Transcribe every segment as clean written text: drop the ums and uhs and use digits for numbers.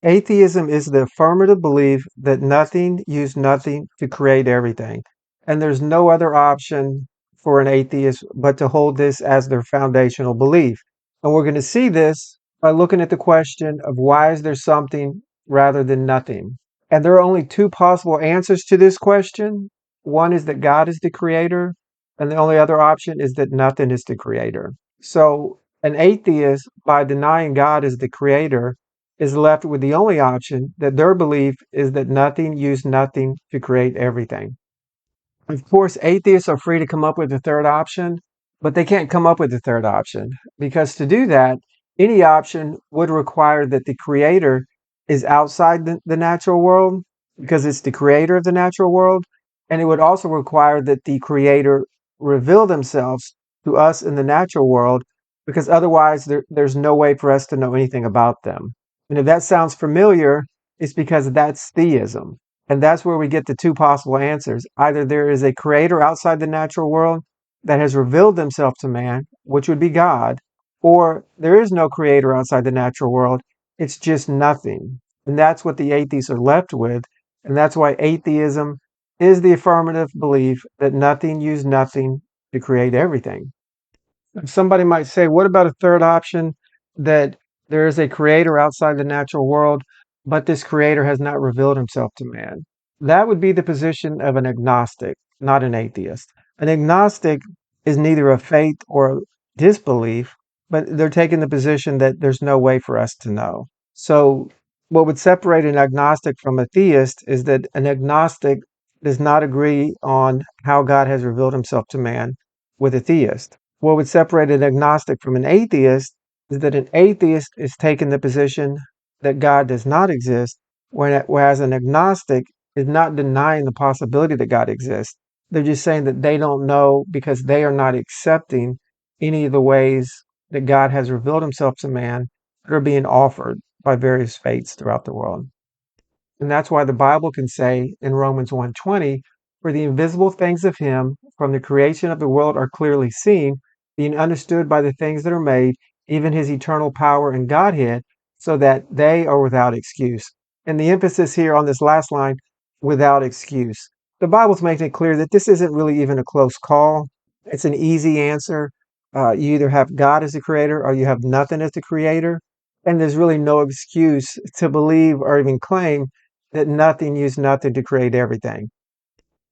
Atheism is the affirmative belief that nothing used nothing to create everything. And there's no other option for an atheist but to hold this as their foundational belief. And we're going to see this by looking at the question of why is there something rather than nothing? And there are only two possible answers to this question. One is that God is the creator, and the only other option is that nothing is the creator. So, an atheist, by denying God is the creator, is left with the only option that their belief is that nothing used nothing to create everything. Of course, atheists are free to come up with a third option, but they can't come up with a third option because to do that, any option would require that the creator is outside the natural world because it's the creator of the natural world. And it would also require that the creator reveal themselves to us in the natural world because otherwise there's no way for us to know anything about them. And if that sounds familiar, it's because that's theism. And that's where we get the two possible answers. Either there is a creator outside the natural world that has revealed himself to man, which would be God, or there is no creator outside the natural world. It's just nothing. And that's what the atheists are left with. And that's why atheism is the affirmative belief that nothing used nothing to create everything. Somebody might say, what about a third option that there is a creator outside the natural world, but this creator has not revealed himself to man? That would be the position of an agnostic, not an atheist. An agnostic is neither a faith or a disbelief, but they're taking the position that there's no way for us to know. So, what would separate an agnostic from a theist is that an agnostic does not agree on how God has revealed himself to man with a theist. What would separate an agnostic from an atheist is that an atheist is taking the position that God does not exist, whereas an agnostic is not denying the possibility that God exists. They're just saying that they don't know because they are not accepting any of the ways that God has revealed himself to man that are being offered by various faiths throughout the world. And that's why the Bible can say in Romans 1:20, for the invisible things of him from the creation of the world are clearly seen, being understood by the things that are made, even his eternal power and Godhead, so that they are without excuse. And the emphasis here on this last line, without excuse. The Bible's making it clear that this isn't really even a close call. It's an easy answer. You either have God as the creator or you have nothing as the creator. And there's really no excuse to believe or even claim that nothing used nothing to create everything.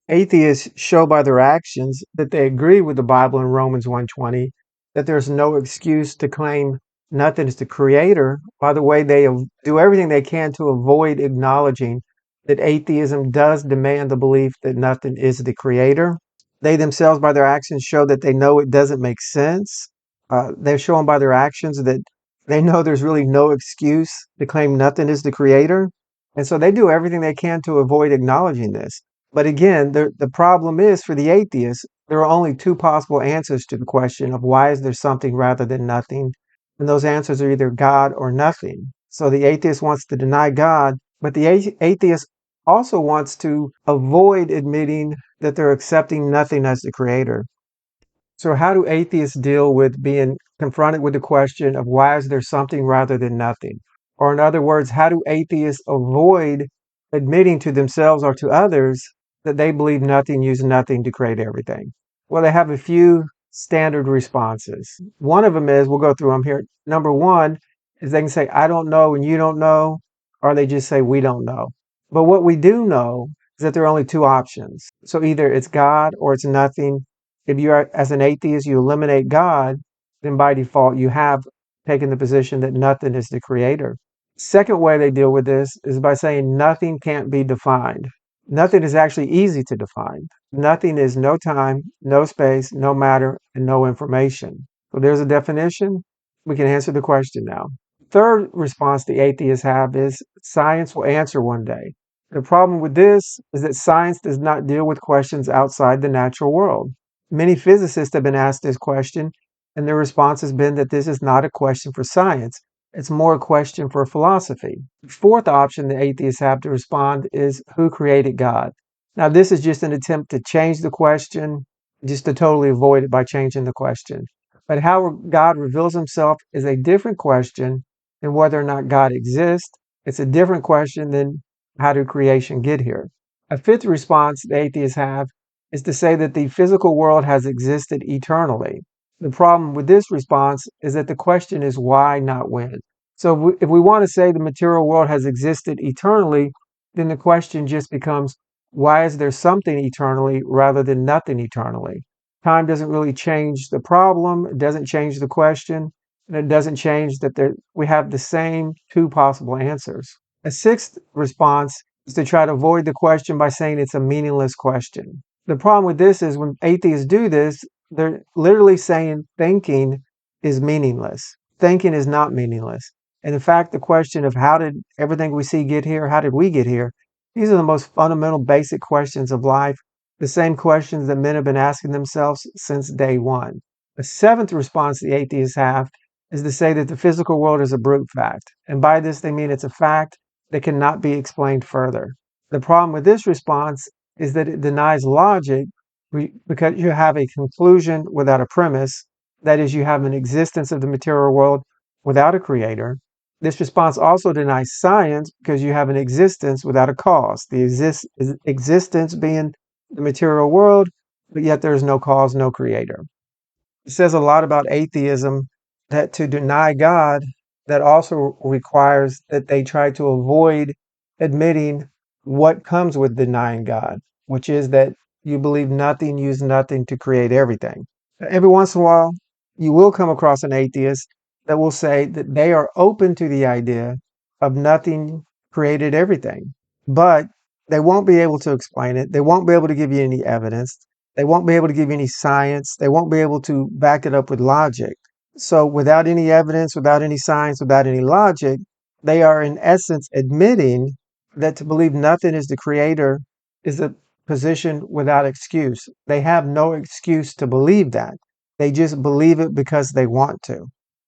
Atheists show by their actions that they agree with the Bible in Romans 1:20 that there's no excuse to claim nothing is the creator. By the way, they do everything they can to avoid acknowledging that atheism does demand the belief that nothing is the creator. They themselves, by their actions, show that they know it doesn't make sense. They're showing by their actions that they know there's really no excuse to claim nothing is the creator. And so they do everything they can to avoid acknowledging this. But again, the problem is for the atheist, there are only two possible answers to the question of why is there something rather than nothing. And those answers are either God or nothing. So the atheist wants to deny God, but the atheist also wants to avoid admitting that they're accepting nothing as the creator. So how do atheists deal with being confronted with the question of why is there something rather than nothing? Or in other words, how do atheists avoid admitting to themselves or to others that they believe nothing used nothing to create everything? Well, they have a few standard responses. One of them is, we'll go through them here. Number one is they can say, I don't know and you don't know, or they just say, we don't know. But what we do know is that there are only two options. So either it's God or it's nothing. If you are, as an atheist, you eliminate God, then by default, you have taken the position that nothing is the creator. Second way they deal with this is by saying nothing can't be defined. Nothing is actually easy to define. Nothing is no time, no space, no matter, and no information. So there's a definition. We can answer the question now. Third response the atheists have is science will answer one day. The problem with this is that science does not deal with questions outside the natural world. Many physicists have been asked this question, and their response has been that this is not a question for science. It's more a question for philosophy. The fourth option the atheists have to respond is who created God? Now, this is just an attempt to change the question, just to totally avoid it by changing the question. But how God reveals himself is a different question than whether or not God exists, It's a different question than how did creation get here? A fifth response the atheists have is to say that the physical world has existed eternally. The problem with this response is that the question is why, not when. So if we want to say the material world has existed eternally, then the question just becomes why is there something eternally rather than nothing eternally? Time doesn't really change the problem, it doesn't change the question, and it doesn't change that we have the same two possible answers. A sixth response is to try to avoid the question by saying it's a meaningless question. The problem with this is when atheists do this, they're literally saying thinking is meaningless. Thinking is not meaningless. And in fact, the question of how did everything we see get here, how did we get here? These are the most fundamental, basic questions of life, the same questions that men have been asking themselves since day one. The seventh response the atheists have is to say that the physical world is a brute fact. And by this, they mean it's a fact that cannot be explained further. The problem with this response is that it denies logic because you have a conclusion without a premise. That is, you have an existence of the material world without a creator. This response also denies science because you have an existence without a cause. The existence being the material world, but yet there is no cause, no creator. It says a lot about atheism that to deny God, that also requires that they try to avoid admitting what comes with denying God, which is that you believe nothing, use nothing to create everything. Every once in a while, you will come across an atheist that will say that they are open to the idea of nothing created everything, but they won't be able to explain it. They won't be able to give you any evidence. They won't be able to give you any science. They won't be able to back it up with logic. So, without any evidence, without any science, without any logic, they are in essence admitting that to believe nothing is the creator is a position without excuse. They have no excuse to believe that. They just believe it because they want to.